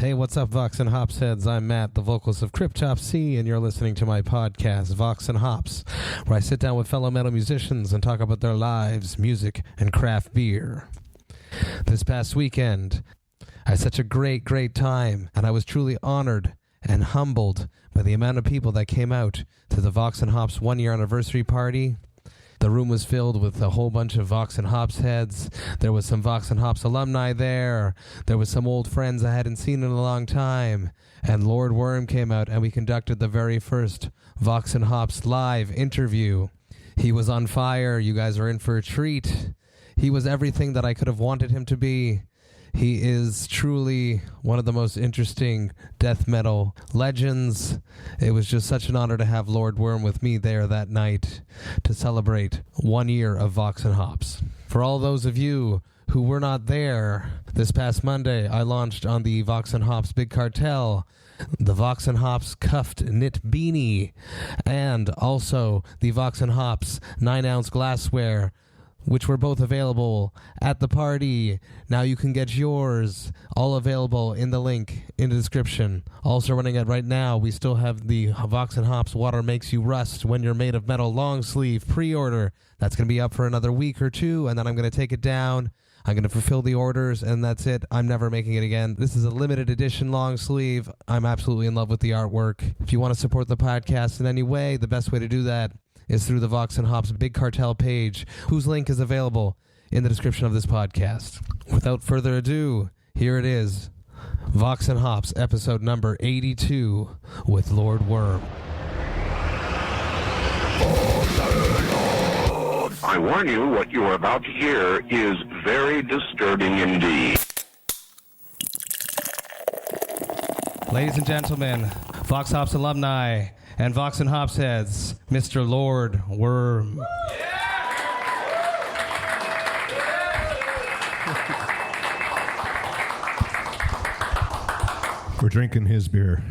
Hey, what's up, Vox and Hops heads? I'm Matt, the vocalist of Cryptopsy, and you're listening to my podcast, Vox and Hops, where I sit down with fellow metal musicians and talk about their lives, music, and craft beer. This past weekend, I had such a great time, and I was truly honored and humbled by the amount of people that came out to the Vox and Hops one-year anniversary party. The room was filled with a whole bunch of Vox and Hops heads. There was some Vox and Hops alumni there. There was some old friends I hadn't seen in a long time. And Lord Worm came out and we conducted the very first Vox and Hops live interview. He was on fire. You guys are in for a treat. He was everything that I could have wanted him to be. He is truly one of the most interesting death metal legends. It was just such an honor to have Lord Worm with me there that night to celebrate 1 year of Vox and Hops. For all those of you who were not there, this past Monday I launched on the Vox and Hops Big Cartel the Vox and Hops Cuffed Knit Beanie and also the Vox and Hops 9-ounce glassware, which were both available at the party. Now you can get yours, all available in the link in the description. Also running it right now, we still have the Vox and Hops Water Makes You Rust When You're Made of Metal long sleeve pre-order. That's going to be up for another week or two, and then I'm going to take it down. I'm going to fulfill the orders, and that's it. I'm never making it again. This is a limited edition long sleeve. I'm absolutely in love with the artwork. If you want to support the podcast in any way, the best way to do that is through the Vox and Hops Big Cartel page, whose link is available in the description of this podcast. Without further ado, here it is, Vox and Hops, episode number 82, with Lord Worm. I warn you, what you are about to hear is very disturbing indeed. Ladies and gentlemen, Vox Hops alumni and Vox and Hops heads, Mr. Lord Worm. We're drinking his beer.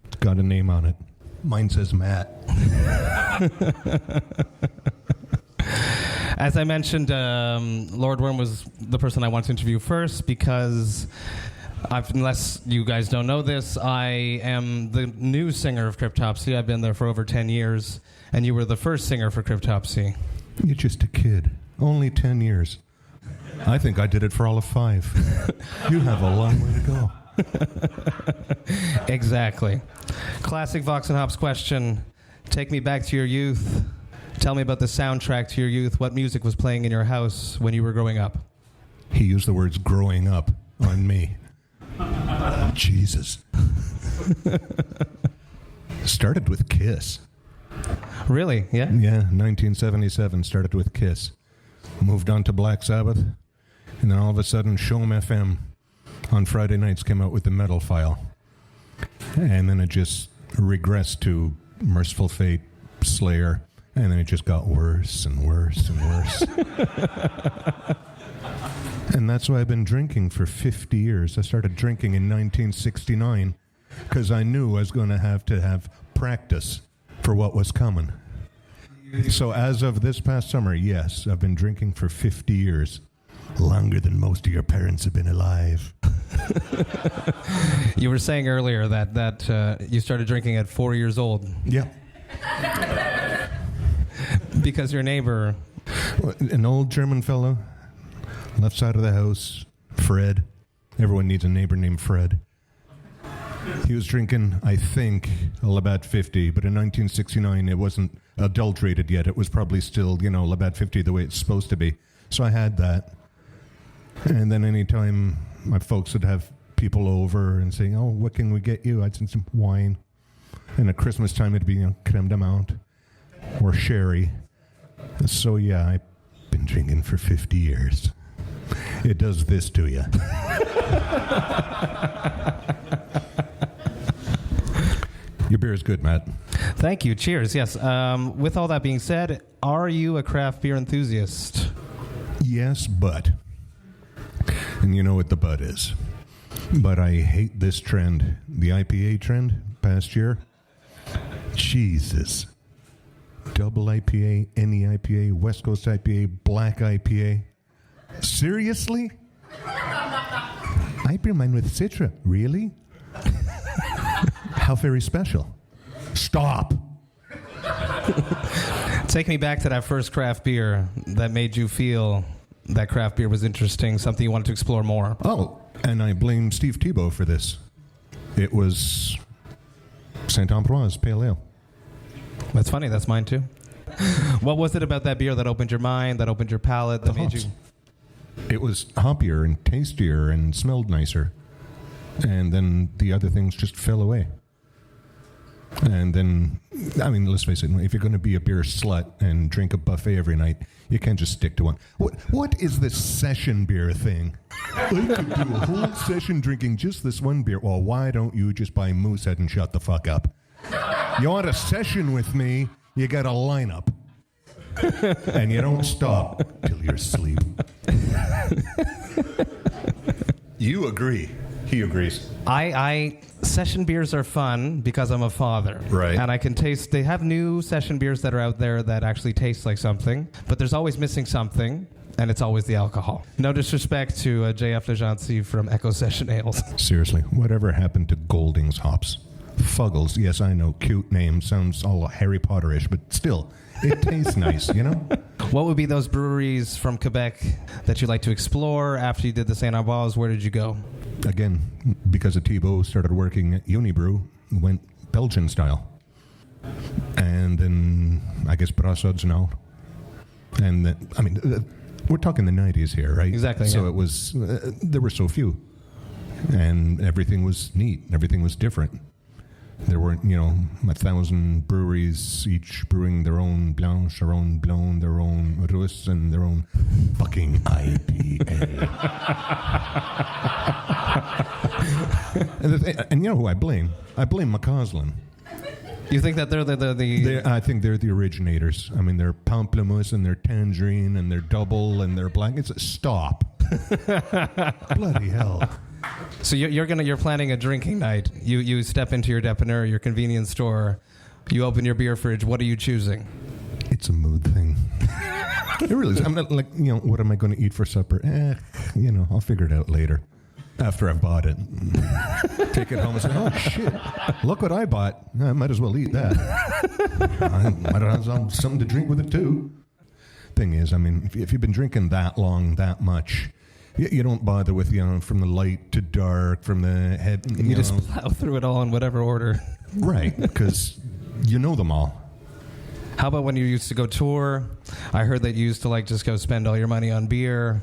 It's got a name on it. Mine says Matt. As I mentioned, Lord Worm was the person I wanted to interview first because, unless you guys don't know this, I am the new singer of Cryptopsy. I've been there for over 10 years, and you were the first singer for Cryptopsy. You're just a kid. Only 10 years. I think I did it for all of 5. You have a long way to go. Exactly. Classic Vox and Hops question. Take me back to your youth. Tell me about the soundtrack to your youth. What music was playing in your house when you were growing up? He used the words growing up on me. Jesus. Started with Kiss. Really? Yeah? Yeah, 1977 started with Kiss. Moved on to Black Sabbath. And then all of a sudden, Show'em FM on Friday nights came out with the Metal File. And then it just regressed to Merciful Fate, Slayer, and then it just got worse and worse and worse. And that's why I've been drinking for 50 years. I started drinking in 1969 because I knew I was going to have practice for what was coming. So as of this past summer, yes, I've been drinking for 50 years. Longer than most of your parents have been alive. You were saying earlier that you started drinking at 4 years old. Yeah. Because your neighbor... An old German fellow, left side of the house, Fred. Everyone needs a neighbor named Fred. He was drinking, I think, Labatt 50, but in 1969 it wasn't adulterated yet. It was probably still, Labatt 50 the way it's supposed to be. So I had that. And then anytime my folks would have people over and say, oh, what can we get you? I'd send some wine. And at Christmas time it'd be, creme de menthe or sherry. So yeah, I've been drinking for 50 years. It does this to you. Your beer is good, Matt. Thank you. Cheers. Yes. With all that being said, are you a craft beer enthusiast? Yes, but. And you know what the but is. But I hate this trend. The IPA trend past year. Jesus. Double IPA, any IPA, West Coast IPA, Black IPA. Seriously? I beer mine with Citra. Really? How very special. Stop. Take me back to that first craft beer that made you feel that craft beer was interesting, something you wanted to explore more. Oh, and I blame Steve Thibault for this. It was St. Ambroise Pale Ale. That's funny. That's mine, too. What was it about that beer that opened your mind, that opened your palate, that made you... It was hoppier and tastier and smelled nicer. And then the other things just fell away. And then, I mean, let's face it, if you're going to be a beer slut and drink a buffet every night, you can't just stick to one. What is this session beer thing? I could do a whole session drinking just this one beer. Well, why don't you just buy Moosehead and shut the fuck up? You want a session with me, you got a lineup. And you don't stop till you're asleep. You agree. He agrees. Session beers are fun because I'm a father. Right. And I can taste, they have new session beers that are out there that actually taste like something, but there's always missing something, and it's always the alcohol. No disrespect to JF Legency from Echo Session Ales. Seriously, whatever happened to Golding's hops? Fuggles, yes, I know, cute name, sounds all Harry Potter-ish, but still, it tastes nice, you know? What would be those breweries from Quebec that you'd like to explore after you did the St. Ambroise? Where did you go? Again, because of Thibault, started working at Unibrew, went Belgian style. And then, I guess, Brasseurs now. And, then, I mean, we're talking the 90s here, right? Exactly, So yeah. it was, there were so few. And everything was neat. Everything was different. There weren't, 1,000 breweries, each brewing their own Blanche, their own Blonde, their own Russe, and their own fucking IPA. and you know who I blame? I blame McCausland. You think that they're the... I think they're the originators. I mean, they're pamplemousse and they're tangerine and they're double and they're black. Stop. Bloody hell. So you're planning a drinking night. You step into your dépanneur, your convenience store. You open your beer fridge. What are you choosing? It's a mood thing. It really is. I'm not like, what am I going to eat for supper? I'll figure it out later. After I've bought it. Take it home and say, oh, shit, look what I bought. I might as well eat that. I might have something to drink with it, too. Thing is, I mean, if you've been drinking that long, that much... You don't bother with, from the light to dark, from the head. You just plow through it all in whatever order. Right, because you know them all. How about when you used to go tour? I heard that you used to just go spend all your money on beer.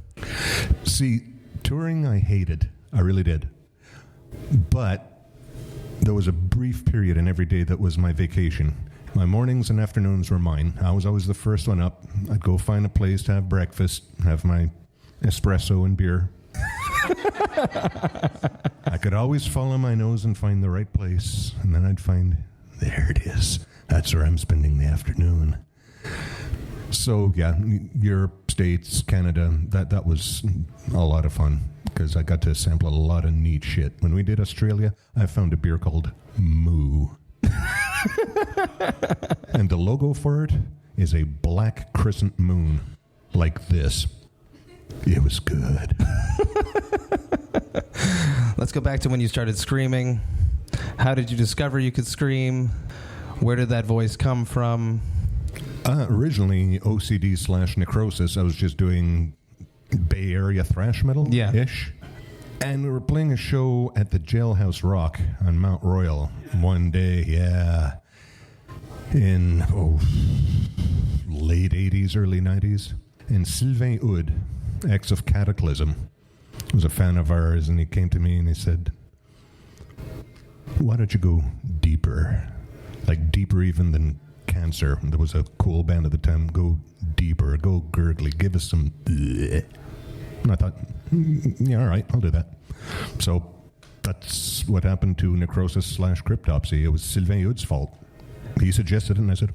See, touring I hated. I really did. But there was a brief period in every day that was my vacation. My mornings and afternoons were mine. I was always the first one up. I'd go find a place to have breakfast, have my espresso and beer. I could always follow my nose and find the right place, and then I'd find, there it is. That's where I'm spending the afternoon. So, yeah, Europe, States, Canada, that was a lot of fun, because I got to sample a lot of neat shit. When we did Australia, I found a beer called Moo. And the logo for it is a black crescent moon, like this. It was good. Let's go back to when you started screaming. How did you discover you could scream? Where did that voice come from? Originally, OCD/necrosis. I was just doing Bay Area thrash metal-ish. And we were playing a show at the Jailhouse Rock on Mount Royal one day, in late 80s, early 90s. And Sylvain Hood, ex of Cataclysm, was a fan of ours, and he came to me and he said, why don't you go deeper? Like deeper even than Cancer. There was a cool band at the time. Go deeper, go gurgly, give us some... And I thought, yeah, all right, I'll do that. So that's what happened to Necrosis/Cryptopsy. It was Sylvain Hood's fault. He suggested it, and I said,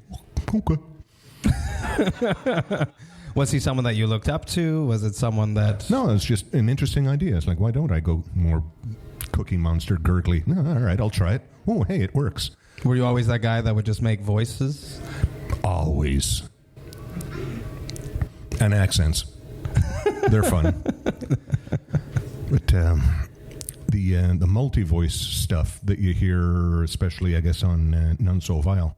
okay. Was he someone that you looked up to? Was it someone that... No, it's just an interesting idea. It's like, why don't I go more Cookie Monster gurgly? No, all right, I'll try it. Oh, hey, it works. Were you always that guy that would just make voices? Always. And accents. They're fun. But the multi-voice stuff that you hear, especially, I guess, on None So Vile.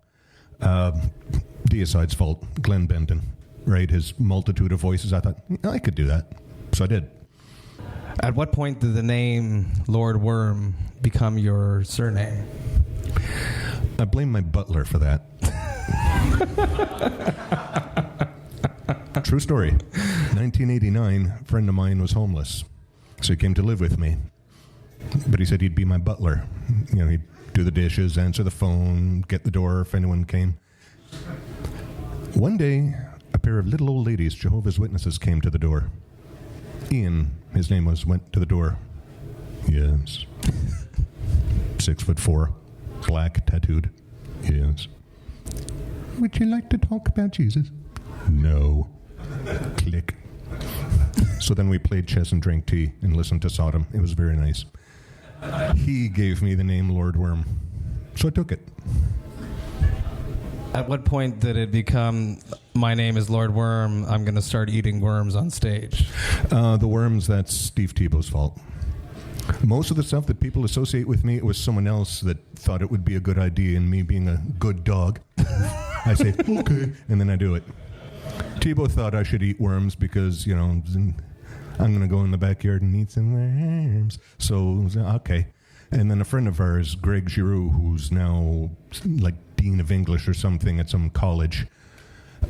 Deicide's fault, Glenn Benton, right? His multitude of voices, I thought, I could do that. So I did. At what point did the name Lord Worm become your surname? I blame my butler for that. True story. 1989, a friend of mine was homeless, so he came to live with me. But he said he'd be my butler. You know, he'd do the dishes, answer the phone, get the door if anyone came. One day, a pair of little old ladies, Jehovah's Witnesses, came to the door. Ian, his name was, went to the door. Yes. 6'4", black, tattooed. Yes. Would you like to talk about Jesus? No. Click. So then we played chess and drank tea and listened to Sodom. It was very nice. He gave me the name Lord Worm, so I took it. At what point did it become, my name is Lord Worm, I'm going to start eating worms on stage? The worms, that's Steve Tebow's fault. Most of the stuff that people associate with me, it was someone else that thought it would be a good idea, and me being a good dog, I say, okay, and then I do it. Tebow thought I should eat worms because, you know, I'm going to go in the backyard and eat some worms. So, okay. And then a friend of ours, Greg Giroux, who's now like Dean of English or something at some college,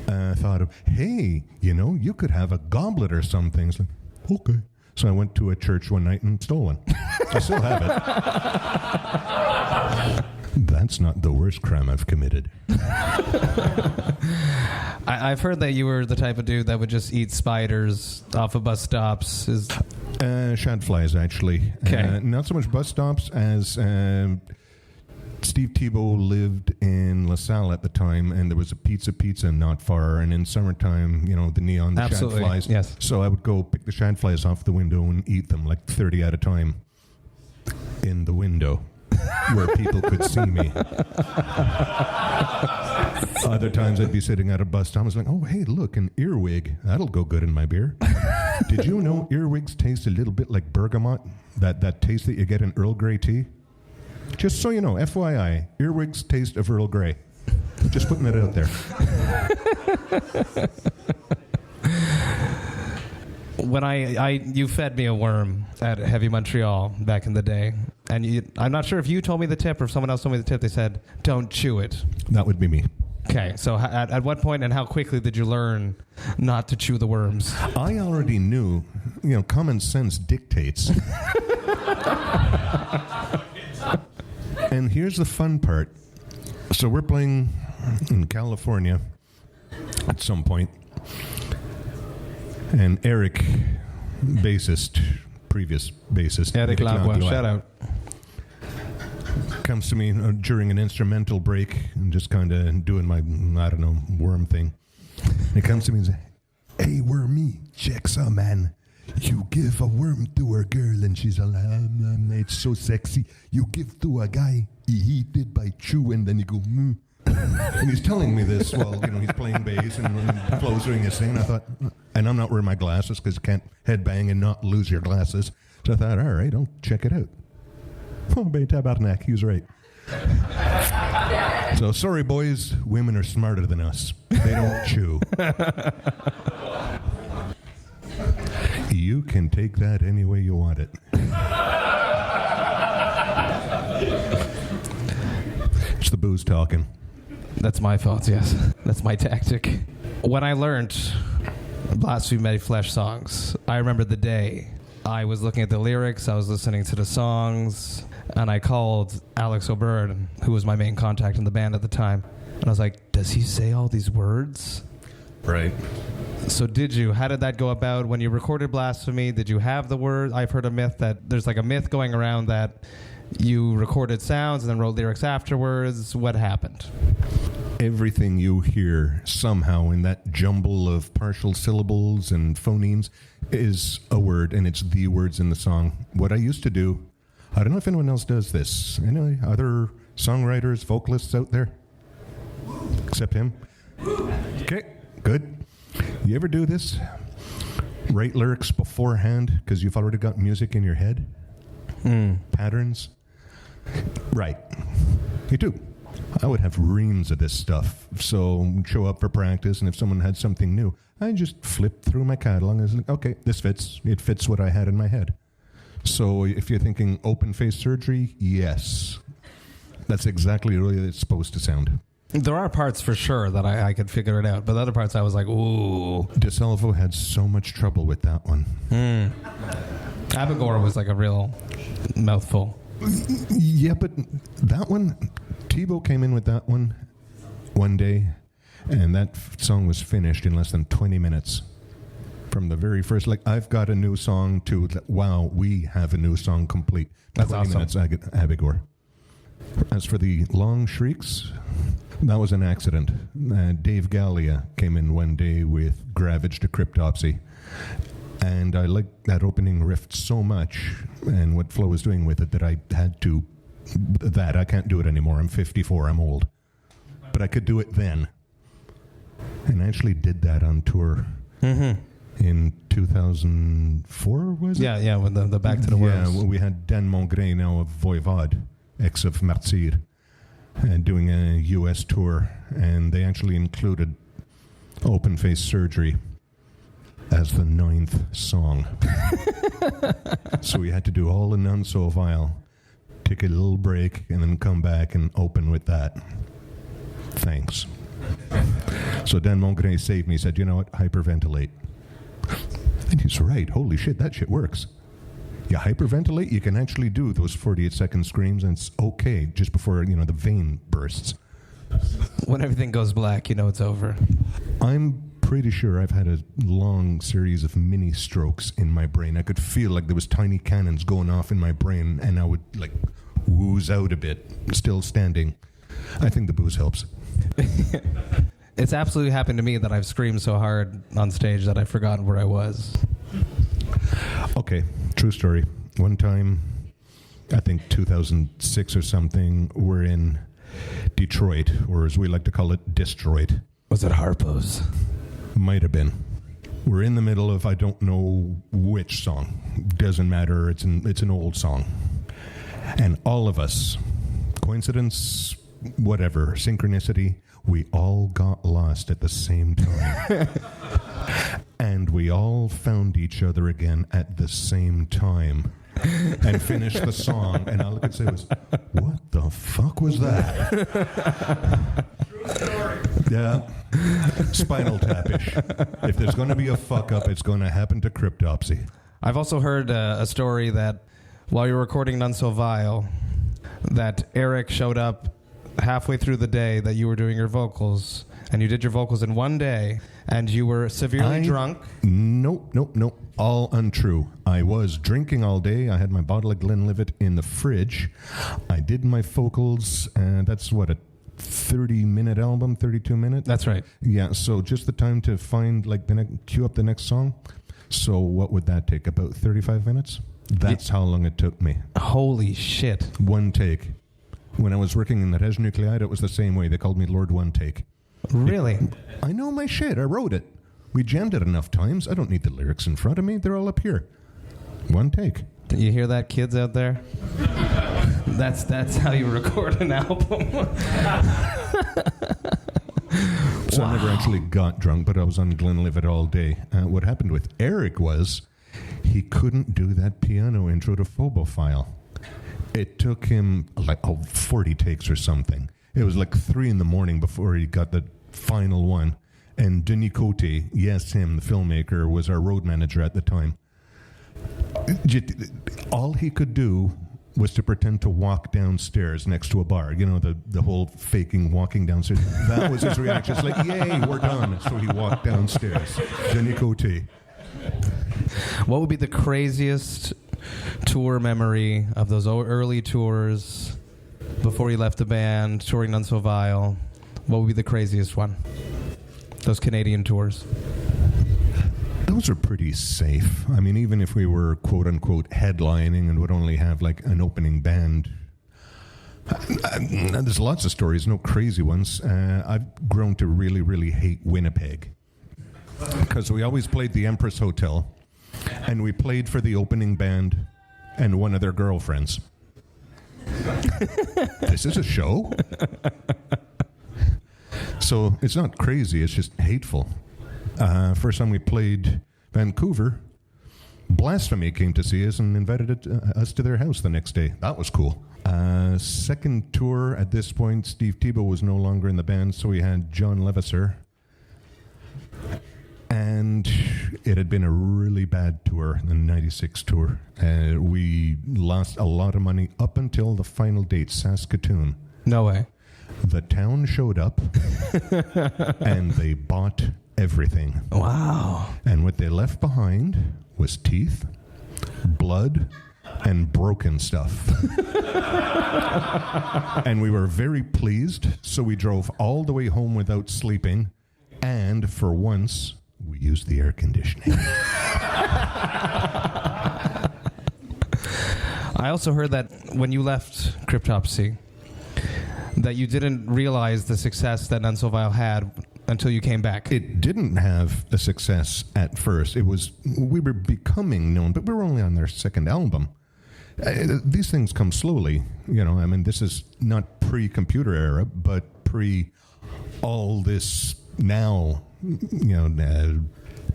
thought of, hey, you know, you could have a goblet or something. It's like, okay. So I went to a church one night and stole one. I still have it. That's not the worst crime I've committed. I've heard that you were the type of dude that would just eat spiders off of bus stops. Shadflies, actually. Okay. Not so much bus stops as Steve Tebow lived in LaSalle at the time, and there was a pizza not far, and in summertime, you know, the neon, the Absolutely, shadflies. yes. So I would go pick the shadflies off the window and eat them, like 30 at a time, in the window, where people could see me. Other times I'd be sitting at a bus stop, I was like, oh, hey, look, an earwig. That'll go good in my beer. Did you know earwigs taste a little bit like bergamot? That taste that you get in Earl Grey tea? Just so you know, FYI, earwigs taste of Earl Grey. Just putting it out there. When you fed me a worm at Heavy Montreal back in the day, and I'm not sure if you told me the tip or if someone else told me the tip. They said, don't chew it. That would be me. Okay, so at what point and how quickly did you learn not to chew the worms? I already knew, you know, common sense dictates. And here's the fun part. So we're playing in California at some point, and Eric, previous bassist, Eric Lagua, shout out, comes to me during an instrumental break and just kind of doing my, I don't know, worm thing. And he comes to me and says, hey, wormy, check some, man. You give a worm to a girl and she's like, it's so sexy. You give to a guy, he eat it by chewing, then you go, And he's telling me this while, you know, he's playing bass and Flo's doing his thing. And I thought, and I'm not wearing my glasses because you can't headbang and not lose your glasses. So I thought, all right, I'll check it out. Oh, bay tabarnak, he was right. So sorry, boys, women are smarter than us. They don't chew. You can take that any way you want it. It's the booze talking. That's my fault, yes. That's my tactic. When I learned Blasphemy Many Flesh songs, I remember the day. I was looking at the lyrics, I was listening to the songs, and I called Alex O'Byrne, who was my main contact in the band at the time. And I was like, does he say all these words? Right. So how did that go about when you recorded Blasphemy? Did you have the word? I've heard a myth that there's like a myth going around that you recorded sounds and then wrote lyrics afterwards. What happened? Everything you hear somehow in that jumble of partial syllables and phonemes is a word, and it's the words in the song. What I used to do, I don't know if anyone else does this. Any other songwriters, vocalists out there? Except him? Okay, good. You ever do this? Write lyrics beforehand because you've already got music in your head? patterns. Right. You do. I would have reams of this stuff. So show up for practice, and if someone had something new, I just flip through my catalog and was like, okay, this fits. It fits what I had in my head. So if you're thinking open-face surgery, yes. That's exactly the way it's supposed to sound. There are parts for sure that I could figure it out, but the other parts I was like, ooh. DeSalvo had so much trouble with that one. Abigor was like a real mouthful. Yeah, but that one, Tebow came in with that one day, and that song was finished in less than 20 minutes. From the very first, like, I've got a new song to, wow, we have a new song complete. That's 20 awesome. minutes, Abigor. As for the long shrieks, that was an accident. Dave Gallia came in one day with Gravage to Cryptopsy. And I liked that opening riff so much, and what Flo was doing with it, that I had to, I can't do it anymore. I'm 54, I'm old. But I could do it then. And I actually did that on tour in 2004, was it? Yeah, with the Back to the World. Yeah, we had Dan Mongré, now of Voivod, ex of Martyr, doing a U.S. tour, and they actually included open-face surgery as the 9th song. So we had to do all the None So Vile, take a little break, and then come back and open with that. Thanks. So Dan Mongré saved me. He said, you know what, hyperventilate. And he's right. Holy shit, that shit works. You hyperventilate, you can actually do those 48-second screams, and it's okay just before, the vein bursts. When everything goes black, it's over. I'm pretty sure I've had a long series of mini strokes in my brain. I could feel like there was tiny cannons going off in my brain, and I would, wooze out a bit, still standing. I think the booze helps. It's absolutely happened to me that I've screamed so hard on stage that I've forgotten where I was. Okay, true story. One time, I think 2006 or something, we're in Detroit, or as we like to call it, Distroit. Was it Harpo's? Might have been. We're in the middle of, I don't know which song. Doesn't matter, it's an old song. And all of us, coincidence, whatever, synchronicity, we all got lost at the same time. And we all found each other again at the same time and finished the song. And all I could say was, what the fuck was that? True story. Yeah. Spinal Tap-ish. If there's going to be a fuck-up, it's going to happen to Cryptopsy. I've also heard a story that while you were recording None So Vile, that Eric showed up halfway through the day that you were doing your vocals, and you did your vocals in one day, and you were severely drunk. Nope. All untrue. I was drinking all day. I had my bottle of Glenlivet in the fridge. I did my vocals, and that's what, a 30-minute album, 32 minutes? That's right. Yeah, so just the time to find, cue up the next song. So what would that take? About 35 minutes? That's how long it took me. Holy shit. One take. When I was working in the Nucléaire, it was the same way. They called me Lord One Take. Really? I know my shit. I wrote it. We jammed it enough times. I don't need the lyrics in front of me. They're all up here. One take. You hear that, kids out there? That's how you record an album. So I never actually got drunk, but I was on Glenlivet all day. What happened with Eric was he couldn't do that piano intro to Phobophile. It took him 40 takes or something. It was 3 a.m. before he got the final one. And Denis Cote, yes, him, the filmmaker, was our road manager at the time. All he could do was to pretend to walk downstairs next to a bar. The whole faking walking downstairs. That was his reaction. It's yay, we're done. So he walked downstairs. Denis Cote. What would be the craziest tour memory of those early tours before you left the band, touring None So Vile? What would be the craziest one? Those Canadian tours. Those are pretty safe. I mean, even if we were quote-unquote headlining and would only have an opening band, there's lots of stories, no crazy ones. I've grown to really, really hate Winnipeg because we always played the Empress Hotel, and we played for the opening band and one of their girlfriends. This is a show? So it's not crazy, it's just hateful. First time we played Vancouver, Blasphemy came to see us and invited us to their house the next day. That was cool. Second tour, at this point, Steve Tebow was no longer in the band, so we had John Levasseur. And it had been a really bad tour, the 96 tour. We lost a lot of money up until the final date, Saskatoon. No way. The town showed up, and they bought everything. Wow. And what they left behind was teeth, blood, and broken stuff. And we were very pleased, so we drove all the way home without sleeping, and for once, we used the air conditioning. I also heard that when you left Cryptopsy, that you didn't realize the success that None So Vile had until you came back. It didn't have a success at first. We were becoming known, but we were only on their second album. These things come slowly. This is not pre-computer era, but pre all this now,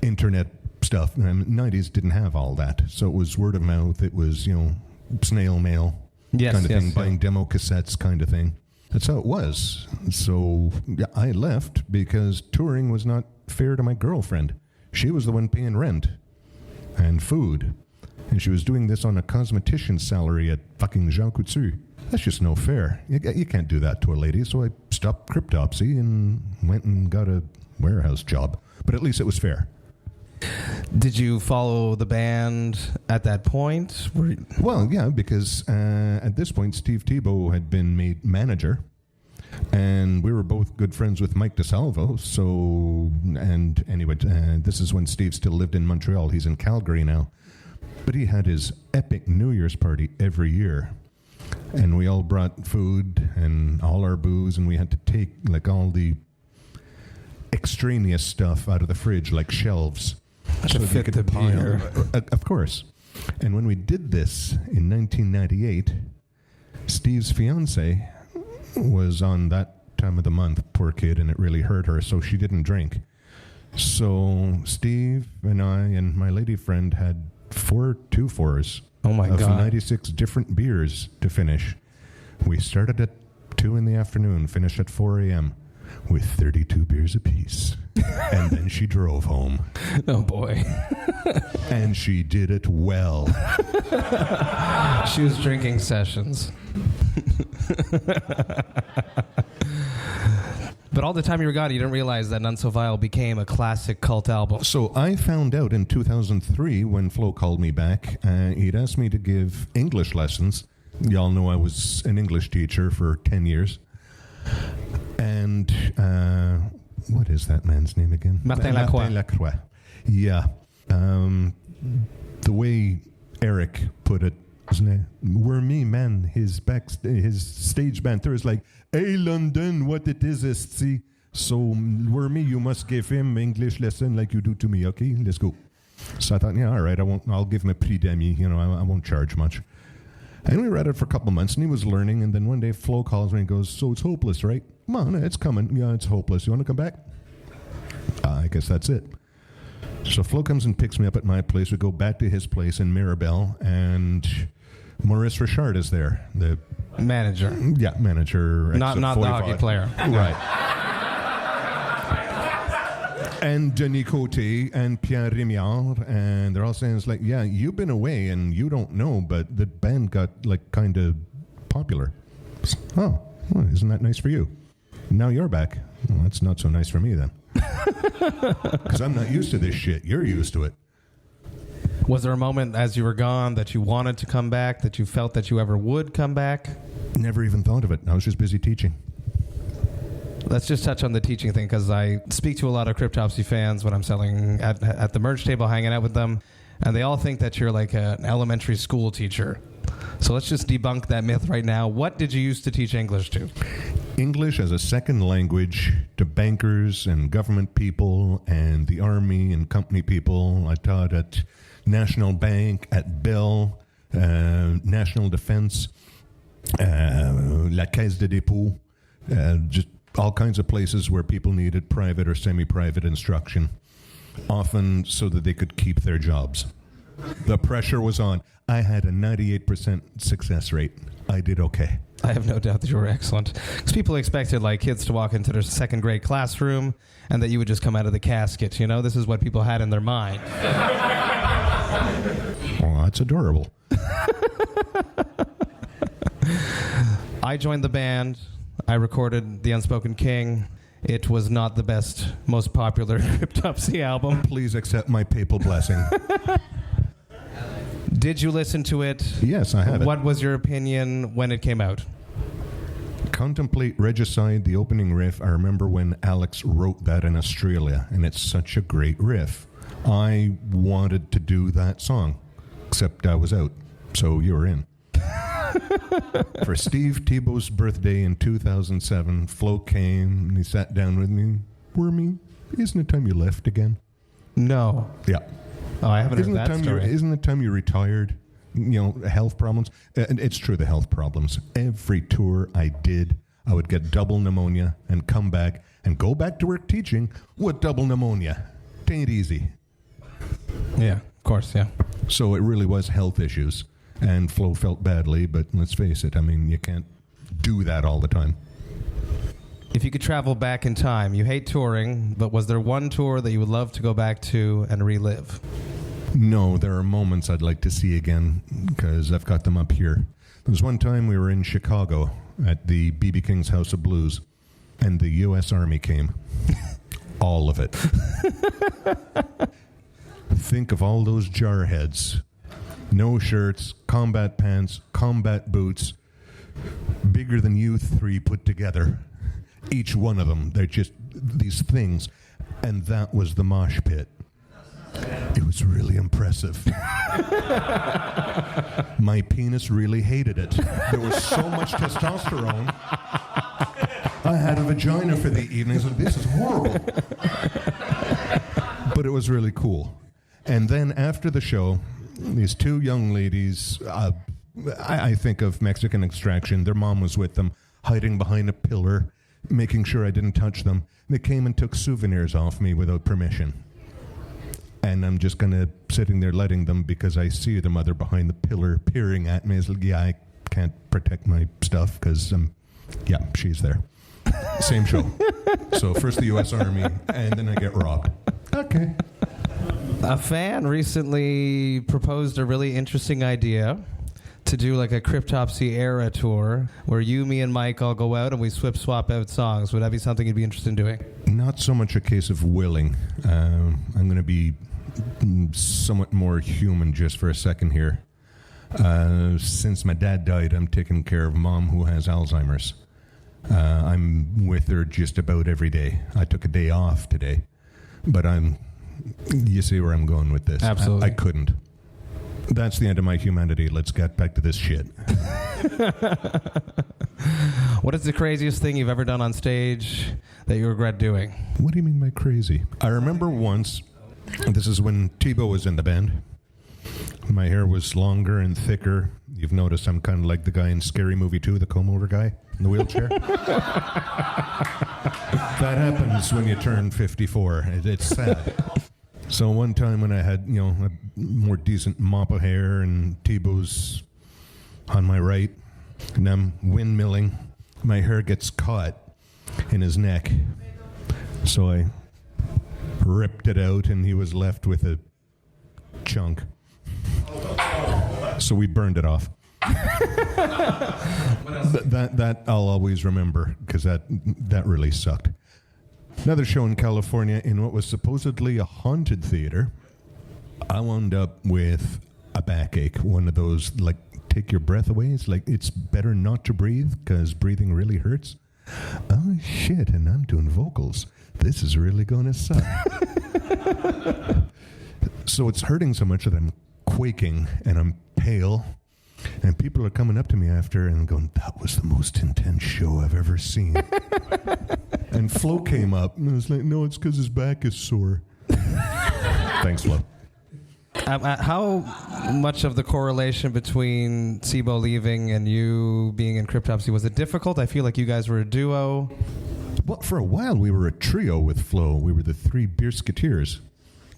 internet stuff. 90s didn't have all that. So it was word of mouth. It was, snail mail kind of thing, buying demo cassettes kind of thing. That's how it was. So I left because touring was not fair to my girlfriend. She was the one paying rent and food. And she was doing this on a cosmetician's salary at fucking Jean Coutu. That's just no fair. You can't do that to a lady. So I stopped Cryptopsy and went and got a warehouse job. But at least it was fair. Did you follow the band at that point? Well, yeah, because at this point, Steve Tebow had been made manager, and we were both good friends with Mike DeSalvo. So, and anyway, this is when Steve still lived in Montreal. He's in Calgary now. But he had his epic New Year's party every year. And we all brought food and all our booze, and we had to take all the extraneous stuff out of the fridge, like shelves. To fit the beer. Of course. And when we did this in 1998, Steve's fiance was on that time of the month, poor kid, and it really hurt her, so she didn't drink. So Steve and I and my lady friend had 4 2-4s of 96 different beers to finish. We started at 2 in the afternoon, finished at 4 a.m. with 32 beers apiece. And then she drove home. Oh, boy. And she did it well. She was drinking sessions. But all the time you were gone, you didn't realize that None So Vile became a classic cult album. So I found out in 2003 when Flo called me back. He'd asked me to give English lessons. Y'all know I was an English teacher for 10 years. And what is that man's name again? Martin Lacroix. Yeah. The way Eric put it, wasn't it? Were me, man, his stage banter is like, "Hey, London, what it is, see? So, were me, you must give him English lesson like you do to me, okay? Let's go." So I thought, yeah, all right, I'll give him a prix demi, I won't charge much. And we were at it for a couple of months, and he was learning, and then one day Flo calls me and goes, "So it's hopeless, right?" "Come on, it's coming. Yeah, it's hopeless. You want to come back?" I guess that's it. So Flo comes and picks me up at my place. We go back to his place in Mirabel, and Maurice Richard is there. The manager. Yeah, manager. Not the hockey player. Right. And Denis Côté and Pierre Rémiard, and they're all saying, it's like, yeah, you've been away and you don't know, but the band got kind of popular. Oh, well, isn't that nice for you? Now you're back. Well, that's not so nice for me then. Because I'm not used to this shit. You're used to it. Was there a moment as you were gone that you wanted to come back, that you felt that you ever would come back? Never even thought of it. I was just busy teaching. Let's just touch on the teaching thing, because I speak to a lot of Cryptopsy fans when I'm selling at the merch table, hanging out with them, and they all think that you're like an elementary school teacher. So let's just debunk that myth right now. What did you used to teach English to? English as a second language to bankers and government people and the army and company people. I taught at National Bank, at Bell, National Defense, La Caisse de Dépôt, just all kinds of places where people needed private or semi-private instruction, often so that they could keep their jobs. The pressure was on. I had a 98% success rate. I did okay. I have no doubt that you were excellent. Because people expected like kids to walk into their second grade classroom and that you would just come out of the casket. You know, this is what people had in their mind. Oh, that's adorable. I joined the band. I recorded The Unspoken King. It was not the best, most popular Cryptopsy album. Please accept my papal blessing. Did you listen to it? Yes, I have. What was your opinion when it came out? Contemplate Regicide, the opening riff. I remember when Alex wrote that in Australia, and it's such a great riff. I wanted to do that song, except I was out, so you were in. For Steve Tebow's birthday in 2007, Flo came and he sat down with me. Wormy, isn't it time you left again? No. Yeah. Oh, I haven't heard that story. Isn't it time you retired? You know, health problems. And it's true, the health problems. Every tour I did, I would get double pneumonia and come back and go back to work teaching with double pneumonia. It ain't easy. Yeah, of course, yeah. So it really was health issues. And Flo felt badly, but let's face it, I mean, you can't do that all the time. If you could travel back in time, you hate touring, but was there one tour that you would love to go back to and relive? No, there are moments I'd like to see again, because I've got them up here. There was one time we were in Chicago at the B.B. King's House of Blues, and the U.S. Army came. All of it. Think of all those jarheads. No shirts, combat pants, combat boots, bigger than you three put together. Each one of them, they're just these things. And that was the mosh pit. It was really impressive. My penis really hated it. There was so much testosterone. I had a vagina for the evening. So this is horrible. But it was really cool. And then after the show, these two young ladies, I think of Mexican extraction. Their mom was with them, hiding behind a pillar, making sure I didn't touch them. They came and took souvenirs off me without permission. And I'm just sitting there letting them, because I see the mother behind the pillar peering at me. It's like, yeah, I can't protect my stuff because, she's there. Same show. So first the U.S. Army, and then I get robbed. Okay. A fan recently proposed a really interesting idea to do like a Cryptopsy era tour where you, me, and Mike all go out and we swap out songs. Would that be something you'd be interested in doing? Not so much a case of willing. I'm going to be somewhat more human just for a second here. Since my dad died, I'm taking care of Mom, who has Alzheimer's. I'm with her just about every day. I took a day off today, but you see where I'm going with this. Absolutely. I couldn't. That's the end of my humanity. Let's get back to this shit. What is the craziest thing you've ever done on stage that you regret doing? What do you mean by crazy? I remember once, this is when Tebow was in the band. My hair was longer and thicker. You've noticed I'm kind of like the guy in Scary Movie 2, the comb-over guy in the wheelchair. That happens when you turn 54. It's sad. So one time when I had, a more decent mop of hair and Tebow's on my right, and I'm windmilling, my hair gets caught in his neck. So I ripped it out and he was left with a chunk. So we burned it off. That I'll always remember, because that really sucked. Another show in California in what was supposedly a haunted theater. I wound up with a backache, one of those, like, take your breath away. It's like, it's better not to breathe because breathing really hurts. Oh, shit, and I'm doing vocals. This is really going to suck. So it's hurting so much that I'm quaking and I'm pale. And people are coming up to me after and going, that was the most intense show I've ever seen. And Flo came up and was like, no, it's because his back is sore. Thanks, Flo. How much of the correlation between SIBO leaving and you being in Cryptopsy, was it difficult? I feel like you guys were a duo. Well, for a while, we were a trio with Flo. We were the three Beersketeers.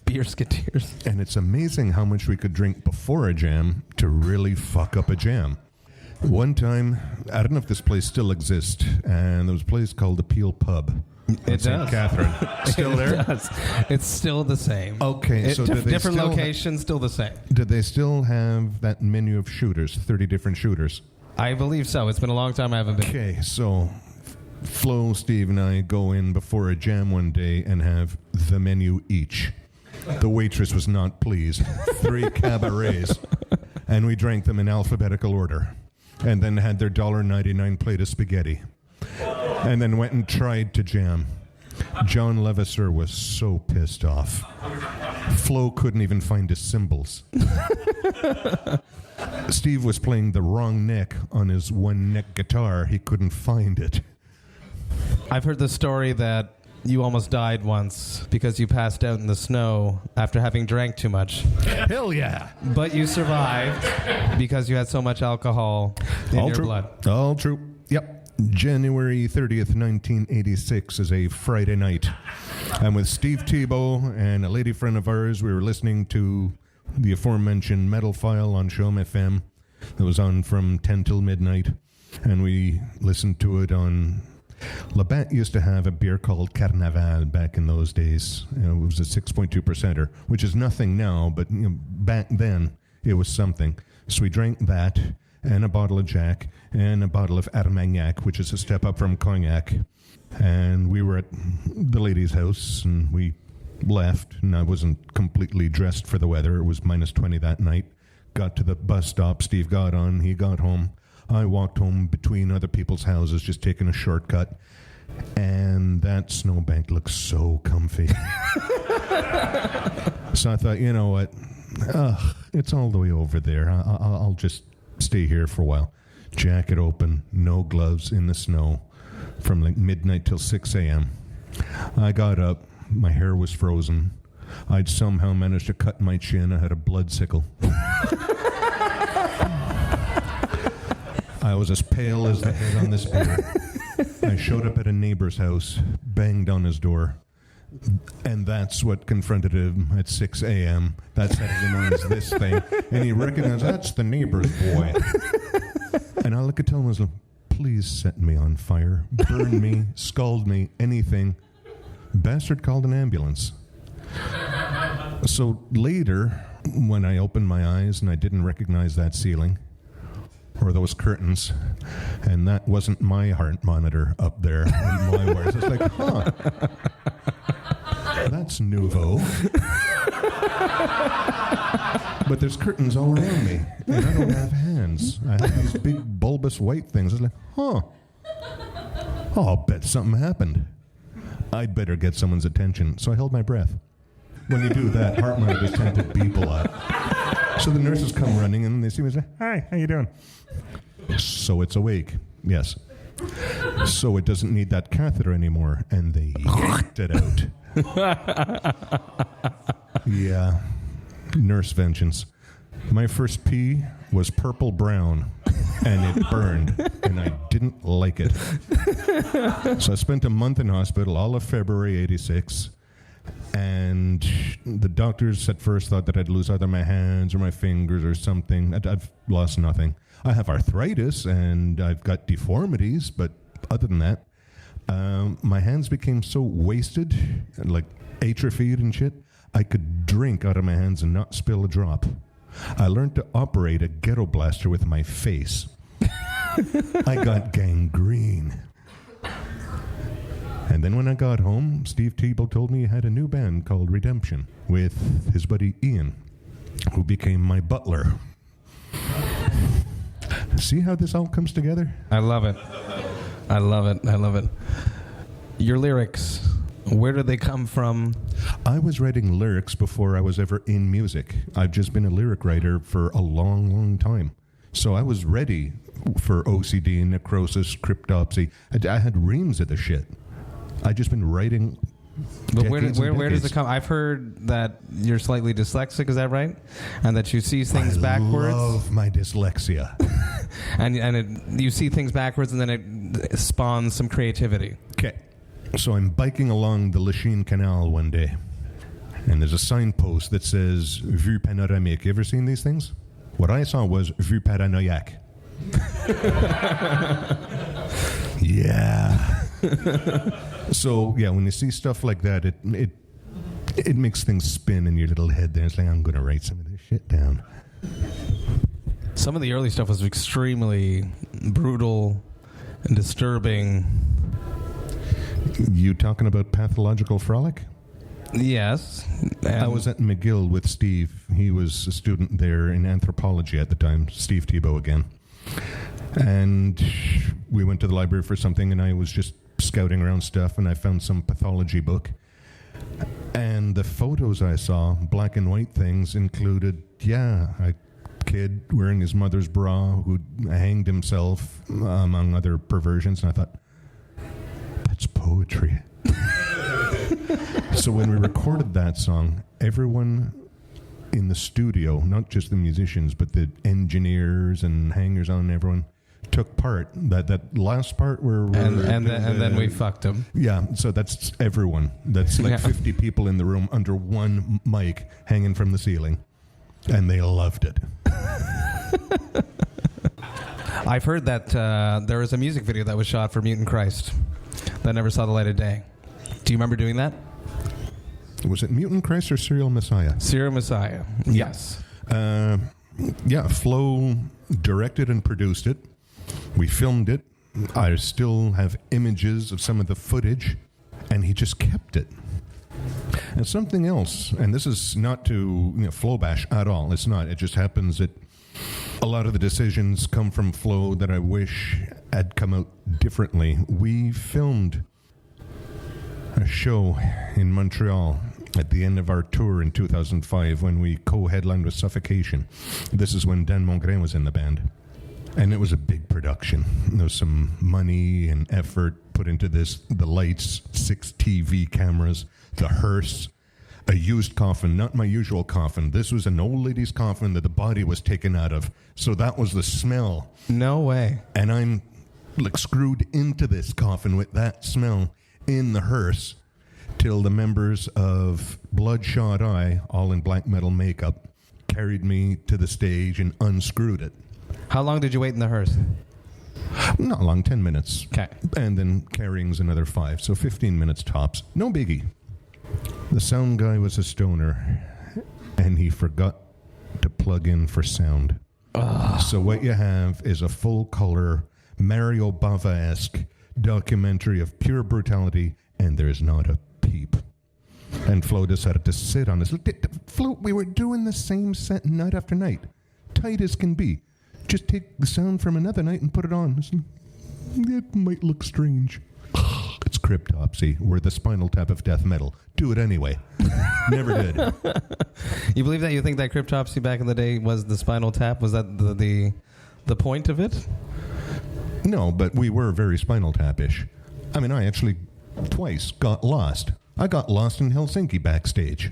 Beersketeers. And it's amazing how much we could drink before a jam to really fuck up a jam. One time, I don't know if this place still exists, and there was a place called the Peel Pub. It St. does. Catherine. Still there? It does. It's still the same. Okay, so different locations, still the same. Did they still have that menu of shooters, 30 different shooters? I believe so. It's been a long time I haven't been. Okay, so Flo, Steve, and I go in before a jam one day and have the menu each. The waitress was not pleased. 3 cabarets. And we drank them in alphabetical order. And then had their $1.99 plate of spaghetti. And then went and tried to jam. John Levisser was so pissed off. Flo couldn't even find his cymbals. Steve was playing the wrong neck on his one-neck guitar. He couldn't find it. I've heard the story that you almost died once because you passed out in the snow after having drank too much. Hell yeah. But you survived because you had so much alcohol in your blood. All true. Yep. January 30th, 1986 is a Friday night. I'm with Steve Tebow and a lady friend of ours. We were listening to the aforementioned Metal File on Shom FM that was on from 10 till midnight. And we listened to it on... Labatt used to have a beer called Carnaval back in those days. It was a 6.2%er, which is nothing now, but back then it was something. So we drank that and a bottle of Jack and a bottle of Armagnac, which is a step up from cognac. And we were at the lady's house, and we left, and I wasn't completely dressed for the weather. It was minus 20 that night. Got to the bus stop. Steve got on. He got home. I walked home between other people's houses, just taking a shortcut. And that snowbank looks so comfy. So I thought, you know what? It's all the way over there. I'll just stay here for a while. Jacket open, no gloves, in the snow from like midnight till 6 a.m. I got up. My hair was frozen. I'd somehow managed to cut my chin. I had a blood sickle. I was as pale as the head on this beer. I showed up at a neighbor's house, banged on his door, and that's what confronted him at 6 a.m. That's how he knows this thing. And he recognized, that's the neighbor's boy. And all I could tell him was, please set me on fire, burn me, scald me, anything. Bastard called an ambulance. So later, when I opened my eyes and I didn't recognize that ceiling, or those curtains, and that wasn't my heart monitor up there in my wires. It's like, that's nouveau. But there's curtains all around me, and I don't have hands. I have these big bulbous white things. It's like, I'll bet something happened. I'd better get someone's attention. So I held my breath. When you do that, heart monitors tend to beep a lot. So the nurses come running, and they see me and say, hi, how you doing? So it's awake, yes. So it doesn't need that catheter anymore, and they yanked it out. Yeah, nurse vengeance. My first pee was purple-brown, and it burned, and I didn't like it. So I spent a month in hospital, all of February 86, and the doctors at first thought that I'd lose either my hands or my fingers or something. I've lost nothing. I have arthritis and I've got deformities, but other than that, my hands became so wasted and like atrophied and shit, I could drink out of my hands and not spill a drop. I learned to operate a ghetto blaster with my face. I got gangrene. And then when I got home, Steve Tebow told me he had a new band called Redemption with his buddy Ian, who became my butler. See how this all comes together? I love it. I love it. I love it. Your lyrics, where did they come from? I was writing lyrics before I was ever in music. I've just been a lyric writer for a long, long time. So I was ready for OCD, necrosis, cryptopsy. I had reams of the shit. I'd just been writing But where does it come? I've heard that you're slightly dyslexic. Is that right? And that you see things backwards. I love my dyslexia. You see things backwards, and then it spawns some creativity. Okay. So I'm biking along the Lachine Canal one day, and there's a signpost that says Vue Panoramique. You ever seen these things? What I saw was Vue Paranoïaque. Yeah. So, yeah, when you see stuff like that, it makes things spin in your little head there. It's like, I'm going to write some of this shit down. Some of the early stuff was extremely brutal and disturbing. You talking about Pathological Frolic? Yes. I was at McGill with Steve. He was a student there in anthropology at the time. Steve Thibault again. And we went to the library for something, and I was just scouting around stuff, and I found some pathology book. And the photos I saw, black and white things, included, a kid wearing his mother's bra who hanged himself, among other perversions. And I thought, that's poetry. So when we recorded that song, everyone in the studio, not just the musicians, but the engineers and hangers-on, everyone took part. That last part where and then we fucked him. Yeah, so that's everyone. That's like 50 people in the room under one mic hanging from the ceiling, and they loved it. I've heard that there was a music video that was shot for Mutant Christ that never saw the light of day. Do you remember doing that? Was it Mutant Christ or Serial Messiah? Serial Messiah, yes. Flo directed and produced it. We filmed it. I still have images of some of the footage, and he just kept it. And something else, and this is not to Flo bash at all. It's not. It just happens that a lot of the decisions come from Flo that I wish had come out differently. We filmed a show in Montreal at the end of our tour in 2005 when we co-headlined with Suffocation. This is when Dan Mongrain was in the band. And it was a big production. There was some money and effort put into this. The lights, 6 TV cameras, the hearse, a used coffin, not my usual coffin. This was an old lady's coffin that the body was taken out of. So that was the smell. No way. And I'm like screwed into this coffin with that smell in the hearse till the members of Bloodshot Eye, all in black metal makeup, carried me to the stage and unscrewed it. How long did you wait in the hearse? Not long, 10 minutes. Okay. And then carrying's another 5, so 15 minutes tops. No biggie. The sound guy was a stoner, and he forgot to plug in for sound. So what you have is a full-color, Mario Bava-esque documentary of pure brutality, and there's not a peep. And Flo decided to sit on this. Flo, we were doing the same set night after night. Tight as can be. Just take the sound from another night and put it on. It might look strange. It's Cryptopsy. We're the Spinal Tap of death metal. Do it anyway. Never did. You believe that? You think that Cryptopsy back in the day was the Spinal Tap? Was that the point of it? No, but we were very Spinal Tap-ish. I mean, I actually twice got lost. I got lost in Helsinki backstage.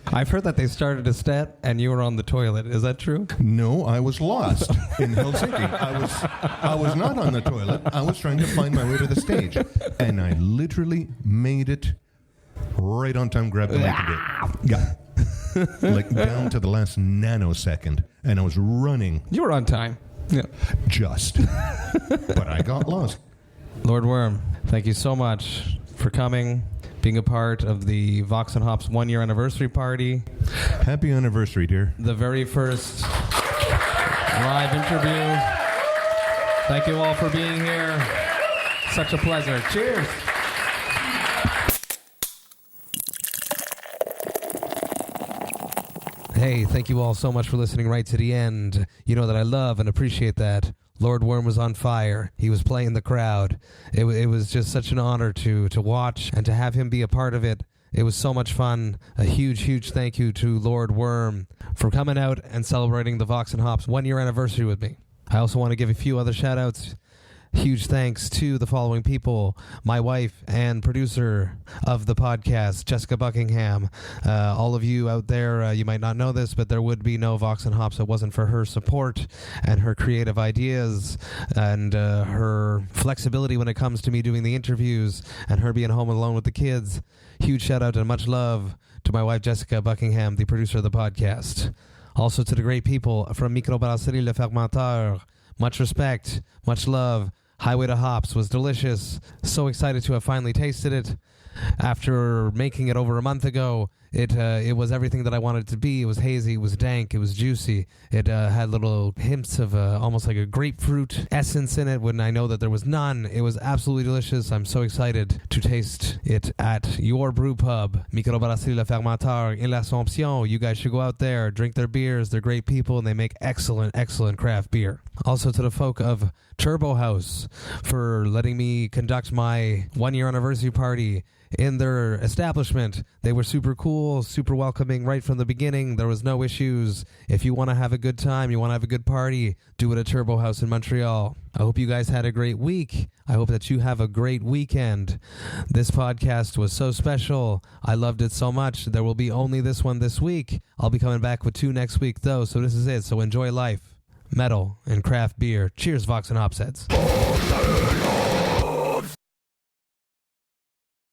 I've heard that they started a set and you were on the toilet. Is that true? No, I was lost in Helsinki. I was not on the toilet. I was trying to find my way to the stage. And I literally made it right on time, grabbed the mic and did. Yeah. Like down to the last nanosecond. And I was running. You were on time. Yeah. Just. But I got lost. Lord Worm, thank you so much for coming, being a part of the Vox&Hops 1-year anniversary party. Happy anniversary, dear. The very first live interview. Thank you all for being here. Such a pleasure. Cheers. Hey, thank you all so much for listening right to the end. You know that I love and appreciate that. Lord Worm was on fire. He was playing the crowd. It was just such an honor to watch and to have him be a part of it. It was so much fun. A huge, huge thank you to Lord Worm for coming out and celebrating the Vox&Hops 1-year anniversary with me. I also want to give a few other shout-outs. Huge thanks to the following people: my wife and producer of the podcast, Jessica Buckingham. All of you out there, you might not know this, but there would be no Vox and Hops if it wasn't for her support and her creative ideas and her flexibility when it comes to me doing the interviews and her being home alone with the kids. Huge shout out and much love to my wife, Jessica Buckingham, the producer of the podcast. Also to the great people from Microbrasserie Le Fermentor. Much respect, much love. Highway to Hops was delicious. So excited to have finally tasted it. After making it over a month ago, it was everything that I wanted it to be. It was hazy, it was dank, it was juicy. It had little hints of almost like a grapefruit essence in it when I know that there was none. It was absolutely delicious. I'm so excited to taste it at your brew pub, Microbrasserie Le Fermentor in l'Assomption. You guys should go out there, drink their beers. They're great people, and they make excellent, excellent craft beer. Also to the folk of Turbo Haus for letting me conduct my 1-year anniversary party in their establishment. They were super cool, super welcoming right from the beginning. There was no issues. If you want to have a good time, you want to have a good party, do it at Turbo Haus in Montreal. I hope you guys had a great week. I hope that you have a great weekend. This podcast was so special. I loved it so much. There will be only this one this week. I'll be coming back with 2 next week, though, so this is it. So enjoy life, metal, and craft beer. Cheers, Vox and Hops heads.